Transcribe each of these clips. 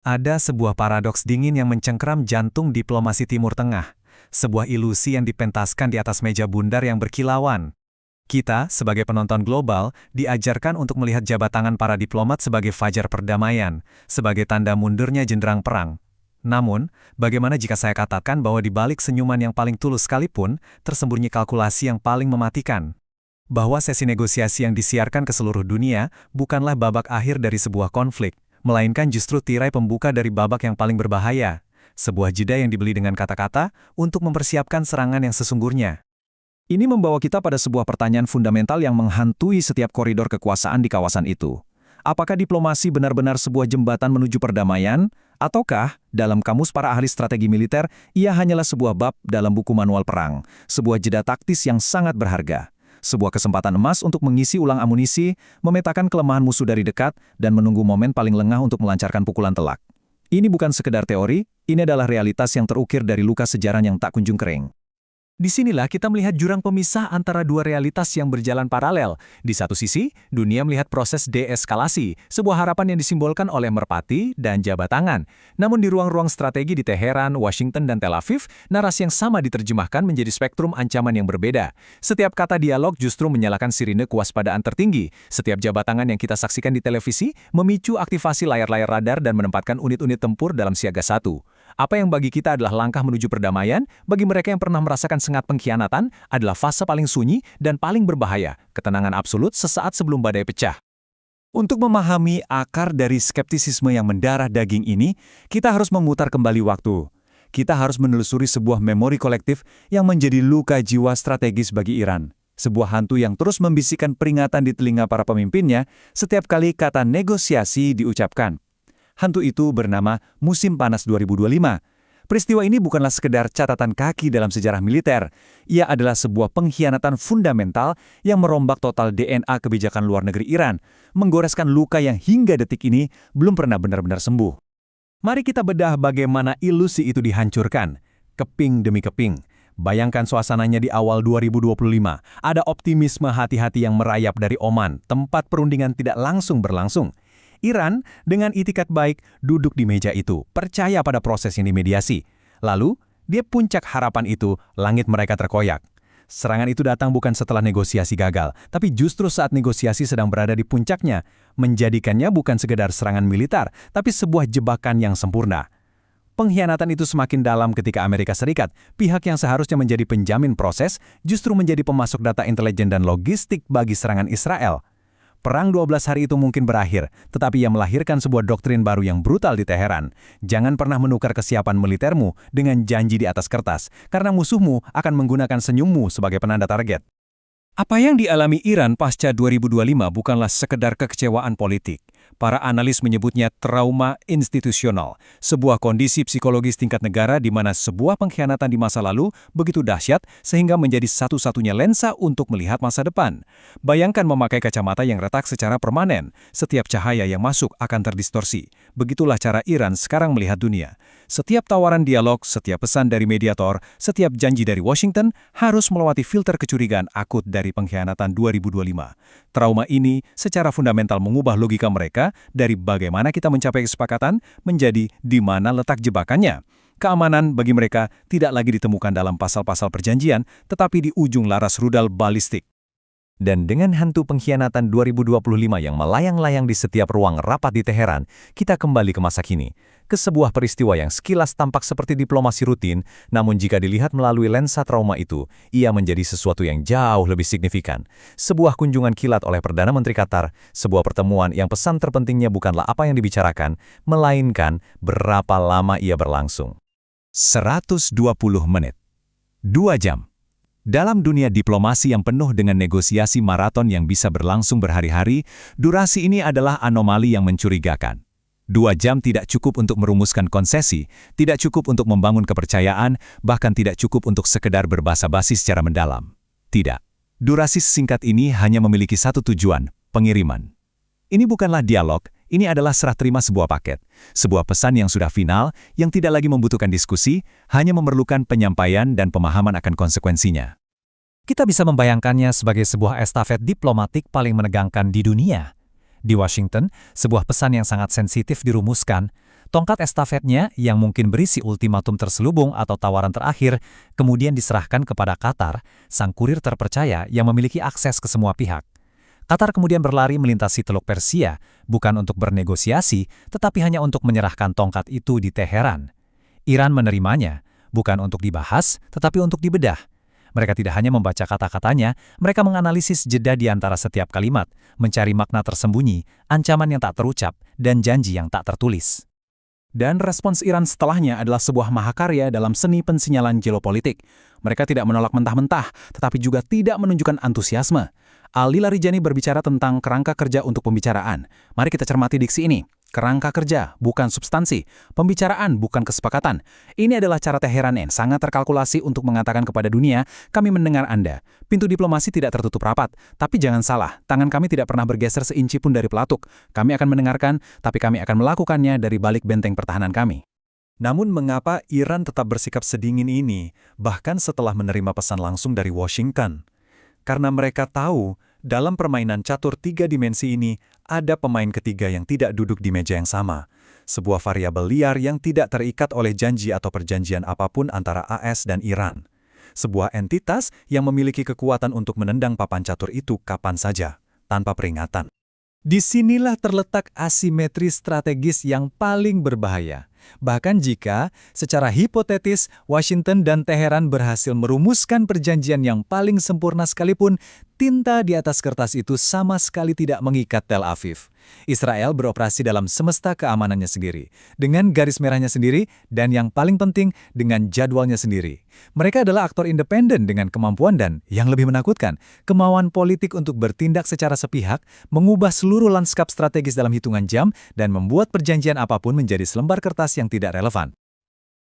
Ada sebuah paradoks dingin yang mencengkeram jantung diplomasi Timur Tengah, sebuah ilusi yang dipentaskan di atas meja bundar yang berkilauan. Kita, sebagai penonton global, diajarkan untuk melihat jabat tangan para diplomat sebagai fajar perdamaian, sebagai tanda mundurnya jenderang perang. Namun, bagaimana jika saya katakan bahwa di balik senyuman yang paling tulus sekalipun, tersembunyi kalkulasi yang paling mematikan? Bahwa sesi negosiasi yang disiarkan ke seluruh dunia bukanlah babak akhir dari sebuah konflik, melainkan justru tirai pembuka dari babak yang paling berbahaya. Sebuah jeda yang dibeli dengan kata-kata untuk mempersiapkan serangan yang sesungguhnya. Ini membawa kita pada sebuah pertanyaan fundamental yang menghantui setiap koridor kekuasaan di kawasan itu. Apakah diplomasi benar-benar sebuah jembatan menuju perdamaian? Ataukah, dalam kamus para ahli strategi militer, ia hanyalah sebuah bab dalam buku manual perang, sebuah jeda taktis yang sangat berharga? Sebuah kesempatan emas untuk mengisi ulang amunisi, memetakan kelemahan musuh dari dekat, dan menunggu momen paling lengah untuk melancarkan pukulan telak. Ini bukan sekedar teori, ini adalah realitas yang terukir dari luka sejarah yang tak kunjung kering. Disinilah kita melihat jurang pemisah antara dua realitas yang berjalan paralel. Di satu sisi, dunia melihat proses deeskalasi, sebuah harapan yang disimbolkan oleh merpati dan jabat tangan. Namun di ruang-ruang strategi di Teheran, Washington, dan Tel Aviv, narasi yang sama diterjemahkan menjadi spektrum ancaman yang berbeda. Setiap kata dialog justru menyalakan sirine kewaspadaan tertinggi. Setiap jabat tangan yang kita saksikan di televisi memicu aktivasi layar-layar radar dan menempatkan unit-unit tempur dalam siaga satu. Apa yang bagi kita adalah langkah menuju perdamaian, bagi mereka yang pernah merasakan sengat pengkhianatan adalah fase paling sunyi dan paling berbahaya, ketenangan absolut sesaat sebelum badai pecah. Untuk memahami akar dari skeptisisme yang mendarah daging ini, kita harus memutar kembali waktu. Kita harus menelusuri sebuah memori kolektif yang menjadi luka jiwa strategis bagi Iran. Sebuah hantu yang terus membisikkan peringatan di telinga para pemimpinnya setiap kali kata negosiasi diucapkan. Hantu itu bernama Musim Panas 2025. Peristiwa ini bukanlah sekedar catatan kaki dalam sejarah militer. Ia adalah sebuah pengkhianatan fundamental yang merombak total DNA kebijakan luar negeri Iran, menggoreskan luka yang hingga detik ini belum pernah benar-benar sembuh. Mari kita bedah bagaimana ilusi itu dihancurkan, keping demi keping. Bayangkan suasananya di awal 2025. Ada optimisme hati-hati yang merayap dari Oman, tempat perundingan tidak langsung berlangsung. Iran, dengan itikat baik, duduk di meja itu, percaya pada proses yang dimediasi. Lalu, di puncak harapan itu, langit mereka terkoyak. Serangan itu datang bukan setelah negosiasi gagal, tapi justru saat negosiasi sedang berada di puncaknya, menjadikannya bukan sekedar serangan militer, tapi sebuah jebakan yang sempurna. Pengkhianatan itu semakin dalam ketika Amerika Serikat, pihak yang seharusnya menjadi penjamin proses, justru menjadi pemasok data intelijen dan logistik bagi serangan Israel. Perang 12 hari itu mungkin berakhir, tetapi ia melahirkan sebuah doktrin baru yang brutal di Teheran. Jangan pernah menukar kesiapan militermu dengan janji di atas kertas, karena musuhmu akan menggunakan senyummu sebagai penanda target. Apa yang dialami Iran pasca 2025 bukanlah sekedar kekecewaan politik. Para analis menyebutnya trauma institusional, sebuah kondisi psikologis tingkat negara di mana sebuah pengkhianatan di masa lalu begitu dahsyat sehingga menjadi satu-satunya lensa untuk melihat masa depan. Bayangkan memakai kacamata yang retak secara permanen, setiap cahaya yang masuk akan terdistorsi. Begitulah cara Iran sekarang melihat dunia. Setiap tawaran dialog, setiap pesan dari mediator, setiap janji dari Washington harus melewati filter kecurigaan akut dari pengkhianatan 2025. Trauma ini secara fundamental mengubah logika mereka dari bagaimana kita mencapai kesepakatan menjadi di mana letak jebakannya. Keamanan bagi mereka tidak lagi ditemukan dalam pasal-pasal perjanjian, tetapi di ujung laras rudal balistik. Dan dengan hantu pengkhianatan 2025 yang melayang-layang di setiap ruang rapat di Teheran, kita kembali ke masa kini, ke sebuah peristiwa yang sekilas tampak seperti diplomasi rutin, namun jika dilihat melalui lensa trauma itu, ia menjadi sesuatu yang jauh lebih signifikan. Sebuah kunjungan kilat oleh Perdana Menteri Qatar, sebuah pertemuan yang pesan terpentingnya bukanlah apa yang dibicarakan, melainkan berapa lama ia berlangsung. 120 menit. 2 jam. Dalam dunia diplomasi yang penuh dengan negosiasi maraton yang bisa berlangsung berhari-hari, durasi ini adalah anomali yang mencurigakan. 2 jam tidak cukup untuk merumuskan konsesi, tidak cukup untuk membangun kepercayaan, bahkan tidak cukup untuk sekedar berbasa-basi secara mendalam. Tidak. Durasi singkat ini hanya memiliki satu tujuan, pengiriman. Ini bukanlah dialog, ini adalah serah terima sebuah paket. Sebuah pesan yang sudah final, yang tidak lagi membutuhkan diskusi, hanya memerlukan penyampaian dan pemahaman akan konsekuensinya. Kita bisa membayangkannya sebagai sebuah estafet diplomatik paling menegangkan di dunia. Di Washington, sebuah pesan yang sangat sensitif dirumuskan, Tongkat estafetnya, yang mungkin berisi ultimatum terselubung atau tawaran terakhir, kemudian diserahkan kepada Qatar, sang kurir terpercaya yang memiliki akses ke semua pihak. Qatar kemudian berlari melintasi Teluk Persia, bukan untuk bernegosiasi, tetapi hanya untuk menyerahkan tongkat itu di Teheran. Iran menerimanya, bukan untuk dibahas, tetapi untuk dibedah. Mereka tidak hanya membaca kata-katanya, mereka menganalisis jeda di antara setiap kalimat, mencari makna tersembunyi, ancaman yang tak terucap, dan janji yang tak tertulis. Dan respons Iran setelahnya adalah sebuah mahakarya dalam seni pensinyalan geopolitik. Mereka tidak menolak mentah-mentah, tetapi juga tidak menunjukkan antusiasme. Ali Larijani berbicara tentang kerangka kerja untuk pembicaraan. Mari kita cermati diksi ini. Kerangka kerja, bukan substansi. Pembicaraan, bukan kesepakatan. Ini adalah cara Teheran yang sangat terkalkulasi untuk mengatakan kepada dunia, kami mendengar Anda. Pintu diplomasi tidak tertutup rapat. Tapi jangan salah, tangan kami tidak pernah bergeser seinci pun dari pelatuk. Kami akan mendengarkan, tapi kami akan melakukannya dari balik benteng pertahanan kami. Namun mengapa Iran tetap bersikap sedingin ini, bahkan setelah menerima pesan langsung dari Washington? Karena mereka tahu, dalam permainan catur 3 dimensi ini, ada pemain ketiga yang tidak duduk di meja yang sama. Sebuah variabel liar yang tidak terikat oleh janji atau perjanjian apapun antara AS dan Iran. Sebuah entitas yang memiliki kekuatan untuk menendang papan catur itu kapan saja, tanpa peringatan. Disinilah terletak asimetri strategis yang paling berbahaya. Bahkan jika, secara hipotetis, Washington dan Teheran berhasil merumuskan perjanjian yang paling sempurna sekalipun, tinta di atas kertas itu sama sekali tidak mengikat Tel Aviv. Israel beroperasi dalam semesta keamanannya sendiri, dengan garis merahnya sendiri, dan yang paling penting, dengan jadwalnya sendiri. Mereka adalah aktor independen dengan kemampuan dan, yang lebih menakutkan, kemauan politik untuk bertindak secara sepihak, mengubah seluruh lanskap strategis dalam hitungan jam, dan membuat perjanjian apapun menjadi selembar kertas yang tidak relevan.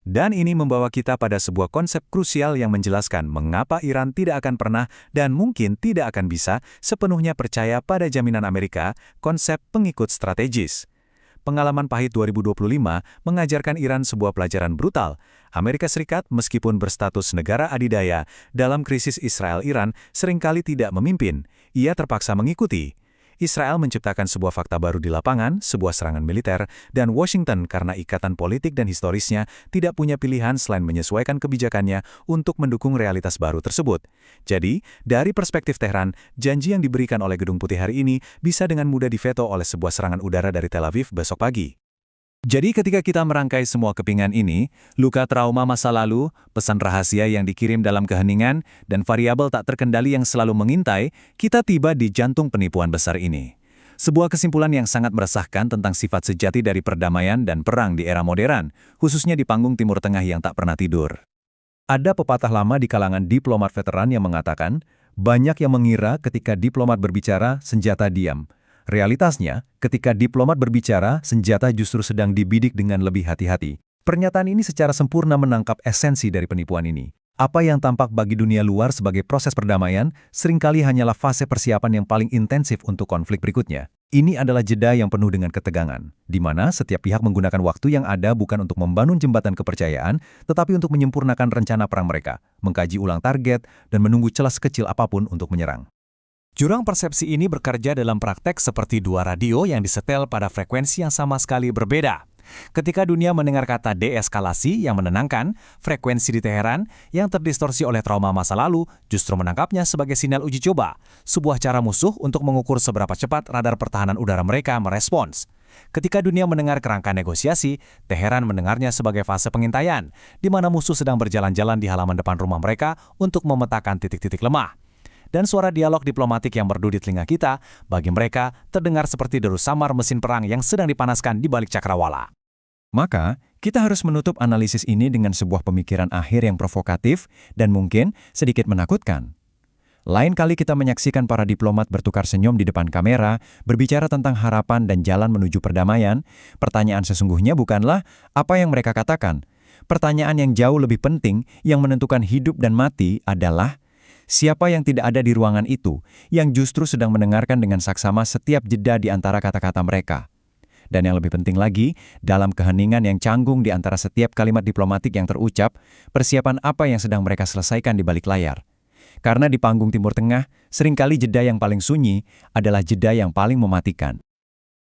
Dan ini membawa kita pada sebuah konsep krusial yang menjelaskan mengapa Iran tidak akan pernah dan mungkin tidak akan bisa sepenuhnya percaya pada jaminan Amerika, konsep pengikut strategis. Pengalaman pahit 2025 mengajarkan Iran sebuah pelajaran brutal. Amerika Serikat, meskipun berstatus negara adidaya, dalam krisis Israel-Iran seringkali tidak memimpin. Ia terpaksa mengikuti. Israel menciptakan sebuah fakta baru di lapangan, sebuah serangan militer, dan Washington karena ikatan politik dan historisnya tidak punya pilihan selain menyesuaikan kebijakannya untuk mendukung realitas baru tersebut. Jadi, dari perspektif Tehran, janji yang diberikan oleh Gedung Putih hari ini bisa dengan mudah diveto oleh sebuah serangan udara dari Tel Aviv besok pagi. Jadi ketika kita merangkai semua kepingan ini, luka trauma masa lalu, pesan rahasia yang dikirim dalam keheningan, dan variabel tak terkendali yang selalu mengintai, kita tiba di jantung penipuan besar ini. Sebuah kesimpulan yang sangat meresahkan tentang sifat sejati dari perdamaian dan perang di era modern, khususnya di panggung Timur Tengah yang tak pernah tidur. Ada pepatah lama di kalangan diplomat veteran yang mengatakan, banyak yang mengira ketika diplomat berbicara, senjata diam. Realitasnya, ketika diplomat berbicara, senjata justru sedang dibidik dengan lebih hati-hati. Pernyataan ini secara sempurna menangkap esensi dari penipuan ini. Apa yang tampak bagi dunia luar sebagai proses perdamaian, seringkali hanyalah fase persiapan yang paling intensif untuk konflik berikutnya. Ini adalah jeda yang penuh dengan ketegangan, di mana setiap pihak menggunakan waktu yang ada bukan untuk membangun jembatan kepercayaan, tetapi untuk menyempurnakan rencana perang mereka, mengkaji ulang target, dan menunggu celah sekecil apapun untuk menyerang. Jurang persepsi ini bekerja dalam praktek seperti dua radio yang disetel pada frekuensi yang sama sekali berbeda. Ketika dunia mendengar kata deeskalasi yang menenangkan, frekuensi di Teheran yang terdistorsi oleh trauma masa lalu justru menangkapnya sebagai sinyal uji coba, sebuah cara musuh untuk mengukur seberapa cepat radar pertahanan udara mereka merespons. Ketika dunia mendengar kerangka negosiasi, Teheran mendengarnya sebagai fase pengintaian, di mana musuh sedang berjalan-jalan di halaman depan rumah mereka untuk memetakan titik-titik lemah. Dan suara dialog diplomatik yang merdu di telinga kita, bagi mereka terdengar seperti deru samar mesin perang yang sedang dipanaskan di balik cakrawala. Maka, kita harus menutup analisis ini dengan sebuah pemikiran akhir yang provokatif dan mungkin sedikit menakutkan. Lain kali kita menyaksikan para diplomat bertukar senyum di depan kamera, berbicara tentang harapan dan jalan menuju perdamaian, pertanyaan sesungguhnya bukanlah apa yang mereka katakan. Pertanyaan yang jauh lebih penting yang menentukan hidup dan mati adalah, siapa yang tidak ada di ruangan itu, yang justru sedang mendengarkan dengan saksama setiap jeda di antara kata-kata mereka. Dan yang lebih penting lagi, dalam keheningan yang canggung di antara setiap kalimat diplomatik yang terucap, persiapan apa yang sedang mereka selesaikan di balik layar. Karena di panggung Timur Tengah, seringkali jeda yang paling sunyi adalah jeda yang paling mematikan.